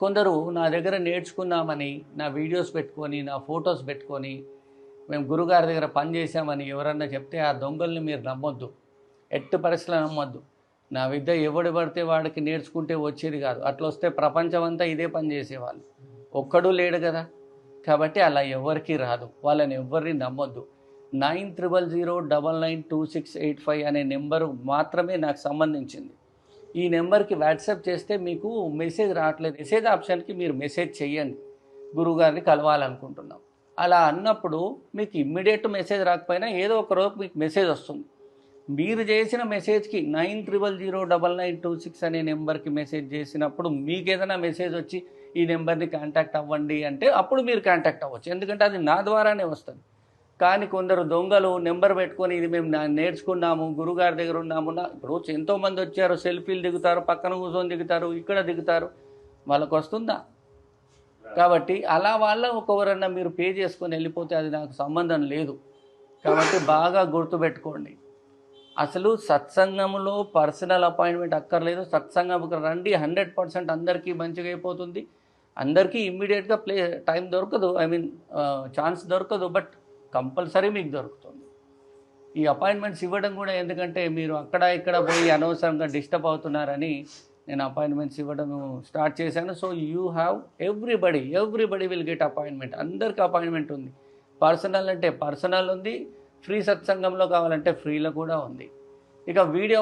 కొందరు నా దగ్గర నేర్చుకున్నామని నా వీడియోస్ పెట్టుకొని నా ఫొటోస్ పెట్టుకొని మేము గురుగారి దగ్గర పని చేశామని ఎవరన్నా చెప్తే ఆ దొంగల్ని మీరు నమ్మొద్దు, ఎట్టి పరిస్థితుల్లో నమ్మొద్దు. నా విద్య ఎవడు పడితే వాడికి నేర్చుకుంటే వచ్చేది కాదు. అట్లా వస్తే ప్రపంచం అంతా ఇదే పని చేసేవాళ్ళు, ఒక్కడూ లేడు కదా. కాబట్టి అలా ఎవరికి రాదు, వాళ్ళని ఎవరిని నమ్మొద్దు. 9000992685 అనే నెంబరు మాత్రమే నాకు సంబంధించింది. ఈ నెంబర్కి వాట్సాప్ చేస్తే మీకు మెసేజ్ రావట్లేదు, మెసేజ్ ఆప్షన్కి మీరు మెసేజ్ చేయండి, గురువుగారిని కలవాలనుకుంటున్నాం అలా అన్నప్పుడు మీకు ఇమ్మీడియట్ మెసేజ్ రాకపోయినా ఏదో ఒక రోజు మీకు మెసేజ్ వస్తుంది. మీరు చేసిన మెసేజ్కి 90009926 అనే నెంబర్కి మెసేజ్ చేసినప్పుడు మీకు ఏదైనా మెసేజ్ వచ్చి ఈ నెంబర్ని కాంటాక్ట్ అవ్వండి అంటే అప్పుడు మీరు కాంటాక్ట్ అవ్వచ్చు, ఎందుకంటే అది నా ద్వారానే వస్తుంది. కానీ కొందరు దొంగలు నెంబర్ పెట్టుకొని ఇది మేము నేర్చుకున్నాము, గురుగారి దగ్గర ఉన్నాము, ఇప్పుడు ఎంతోమంది వచ్చారు, సెల్ఫీలు దిగుతారు, పక్కన కూర్చొని దిగుతారు, ఇక్కడ దిగుతారు, వాళ్ళకు వస్తుందా? కాబట్టి అలా వాళ్ళ ఒకవరన్నా మీరు పే చేసుకొని వెళ్ళిపోతే అది నాకు సంబంధం లేదు. కాబట్టి బాగా గుర్తుపెట్టుకోండి, అసలు సత్సంగంలో పర్సనల్ అపాయింట్మెంట్ అక్కర్లేదు. సత్సంగంకి రండి, 100% అందరికీ మంచిగా అయిపోతుంది. అందరికీ ఇమ్మీడియట్గా టైం దొరకదు, ఛాన్స్ దొరకదు, బట్ కంపల్సరీ మీకు దొరుకుతుంది. ఈ అపాయింట్మెంట్స్ ఇవ్వడం కూడా ఎందుకంటే మీరు అక్కడ ఇక్కడ పోయి అనవసరంగా డిస్టర్బ్ అవుతున్నారని నేను అపాయింట్మెంట్స్ ఇవ్వడం స్టార్ట్ చేశాను. So you have everybody will get appointment. అందరికి అపాయింట్మెంట్ ఉంది. పర్సనల్ అంటే పర్సనల్ ఉంది, ఫ్రీ సత్సంగంలో కావాలంటే ఫ్రీలో కూడా ఉంది. ఇక వీడియో